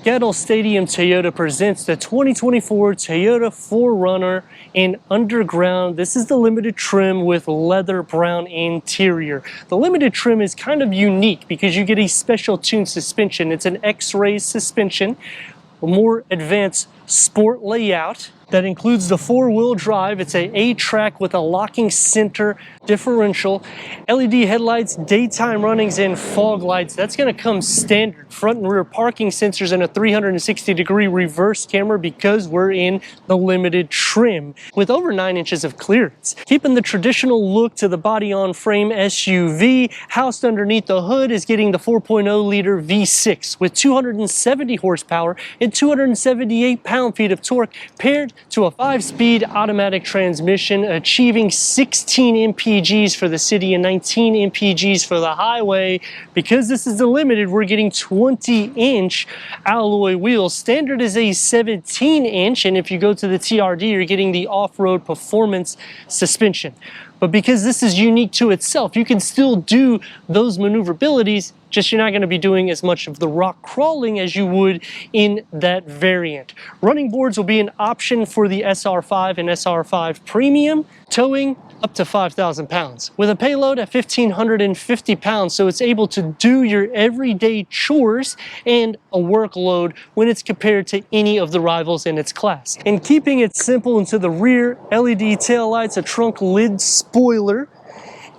Gettel Stadium Toyota presents the 2024 Toyota 4Runner in underground. This is the limited trim with leather brown interior. The limited trim is kind of unique because you get a special tuned suspension. It's an X-ray suspension, a more advanced sport layout that includes the four-wheel drive. It's a A-track with a locking center differential, LED headlights, daytime runnings, and fog lights. That's going to come standard. Front and rear parking sensors and a 360-degree reverse camera because we're in the limited trim with over 9 inches of clearance. Keeping the traditional look to the body-on-frame SUV, housed underneath the hood is getting the 4.0-liter V6 with 270 horsepower and 278 pound-feet of torque paired to a 5-speed automatic transmission, achieving 16 mpgs for the city and 19 mpgs for the highway. Because this is the limited, we're getting 20-inch alloy wheels. Standard is a 17-inch, and if you go to the TRD, you're getting the off-road performance suspension. But because this is unique to itself, you can still do those maneuverabilities, just you're not going to be doing as much of the rock crawling as you would in that variant. Running boards will be an option for the SR5 and SR5 Premium, towing up to 5,000 pounds with a payload at 1,550 pounds, so it's able to do your everyday chores and a workload when it's compared to any of the rivals in its class. And keeping it simple, into the rear, LED taillights, a trunk lid spoiler,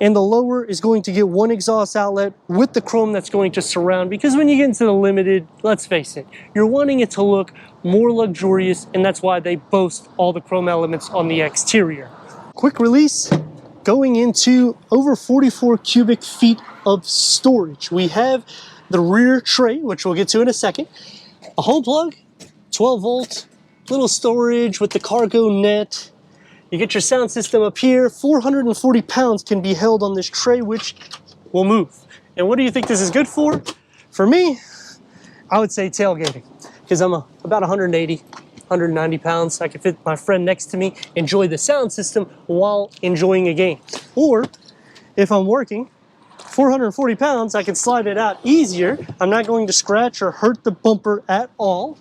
and the lower is going to get one exhaust outlet with the chrome that's going to surround, because when you get into the limited, let's face it, you're wanting it to look more luxurious, and that's why they boast all the chrome elements on the exterior. Quick release, going into over 44 cubic feet of storage. We have the rear tray, which we'll get to in a second, a home plug, 12 volt, little storage with the cargo net. You get your sound system up here. 440 pounds can be held on this tray, which will move. And what do you think this is good for? For me, I would say tailgating, because I'm about 180, 190 pounds. I can fit my friend next to me, enjoy the sound system while enjoying a game. Or if I'm working, 440 pounds, I can slide it out easier. I'm not going to scratch or hurt the bumper at all,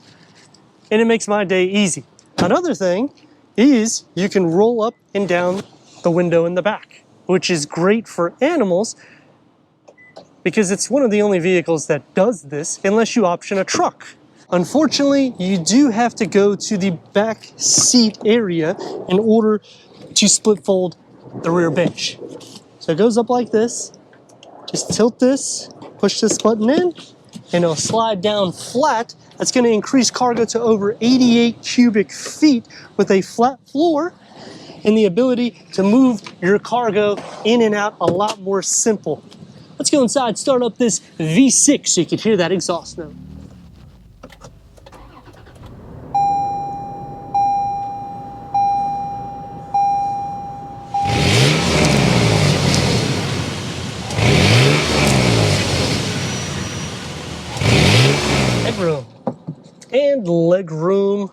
and it makes my day easy. Another thing is you can roll up and down the window in the back, which is great for animals because it's one of the only vehicles that does this unless you option a truck. Unfortunately, you do have to go to the back seat area in order to split fold the rear bench. So it goes up like this, just tilt this, push this button in, and it'll slide down flat. That's going to increase cargo to over 88 cubic feet with a flat floor and the ability to move your cargo in and out a lot more simple. Let's go inside, start up this V6 so you can hear that exhaust note. Headroom and leg room.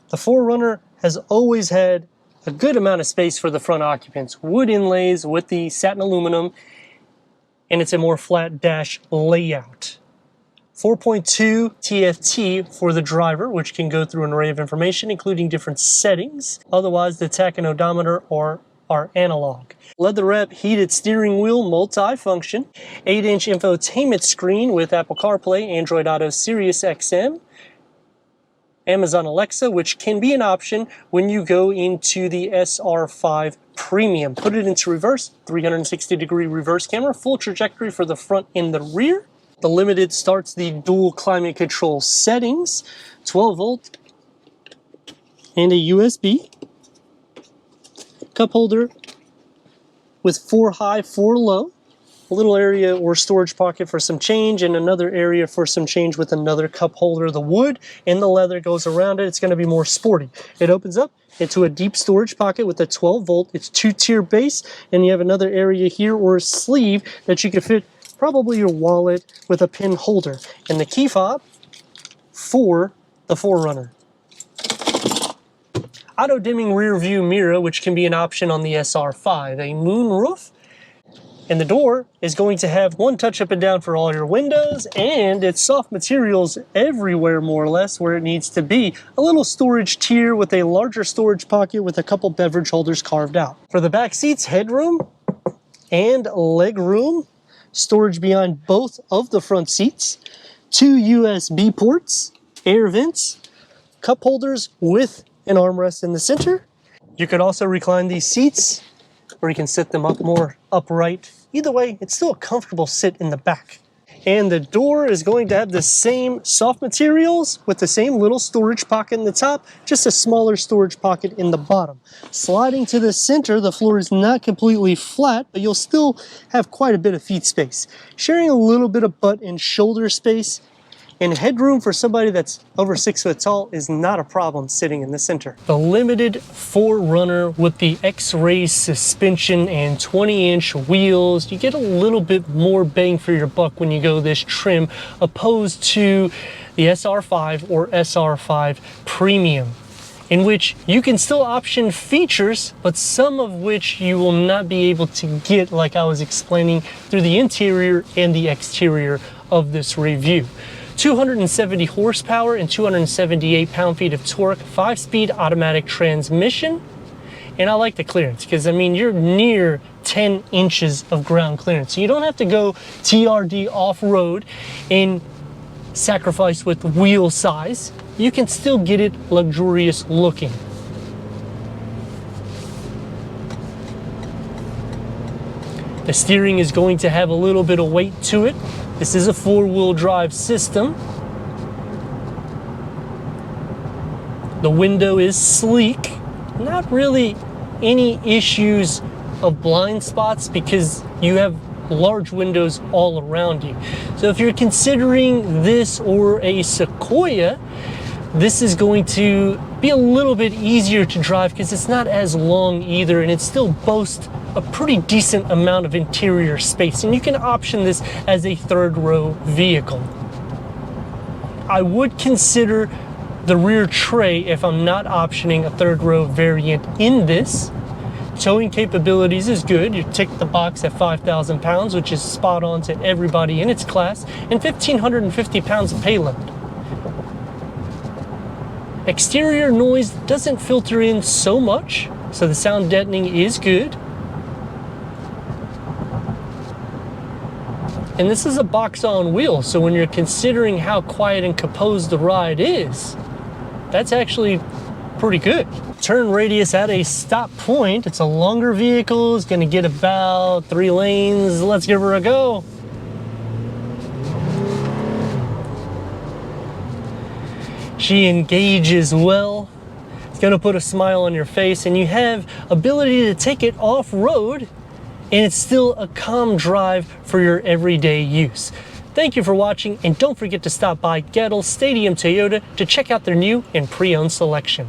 The 4Runner has always had a good amount of space for the front occupants. Wood inlays with the satin aluminum, and it's a more flat dash layout. 4.2 TFT for the driver, which can go through an array of information, including different settings. Otherwise, the tach and odometer are analog. Leatherette heated steering wheel, multi-function, 8-inch infotainment screen with Apple CarPlay, Android Auto, Sirius XM, Amazon Alexa, which can be an option when you go into the SR5 Premium. Put it into reverse, 360-degree reverse camera, full trajectory for the front and the rear. The Limited starts the dual climate control settings, 12 volt, and a USB. Cup holder with 4 high, 4 low. A little area or storage pocket for some change, and another area for some change with another cup holder. The wood and the leather goes around it. It's going to be more sporty. It opens up into a deep storage pocket with a 12 volt. It's 2-tier base, and you have another area here or a sleeve that you can fit probably your wallet with a pin holder. And the key fob for the 4Runner. Auto dimming rear view mirror, which can be an option on the SR5. A moonroof And the door is going to have one touch up and down for all your windows, and it's soft materials everywhere more or less where it needs to be. A little storage tier with a larger storage pocket with a couple beverage holders carved out. For the back seats, headroom and leg room, storage behind both of the front seats, 2 USB ports, air vents, cup holders with an armrest in the center. You could also recline these seats, or you can sit them up more upright. Either way, it's still a comfortable sit in the back. And the door is going to have the same soft materials with the same little storage pocket in the top, just a smaller storage pocket in the bottom. Sliding to the center, the floor is not completely flat, but you'll still have quite a bit of feet space. Sharing a little bit of butt and shoulder space, and headroom for somebody that's over 6 foot tall is not a problem sitting in the center. The limited 4Runner with the X-Ray suspension and 20-inch wheels, you get a little bit more bang for your buck when you go this trim, opposed to the SR5 or SR5 Premium, in which you can still option features, but some of which you will not be able to get, like I was explaining, through the interior and the exterior of this review. 270 horsepower and 278 pound-feet of torque, 5-speed automatic transmission. And I like the clearance because, I mean, you're near 10 inches of ground clearance. So you don't have to go TRD off-road and sacrifice with wheel size. You can still get it luxurious looking. The steering is going to have a little bit of weight to it. This is a 4-wheel drive system. The window is sleek. Not really any issues of blind spots because you have large windows all around you. So if you're considering this or a Sequoia, this is going to be a little bit easier to drive because it's not as long either, and it still boasts a pretty decent amount of interior space, and you can option this as a 3rd row vehicle. I would consider the rear tray if I'm not optioning a 3rd row variant in this. Towing capabilities is good. You tick the box at 5,000 pounds, which is spot on to everybody in its class, and 1,550 pounds of payload. Exterior noise doesn't filter in so much, so the sound deadening is good. And this is a box on wheels, so when you're considering how quiet and composed the ride is, that's actually pretty good. Turn radius at a stop point. It's a longer vehicle. It's going to get about 3 lanes. Let's give her a go. She engages well. It's going to put a smile on your face, and you have ability to take it off-road, and it's still a calm drive for your everyday use. Thank you for watching, and don't forget to stop by Gettel Stadium Toyota to check out their new and pre-owned selection.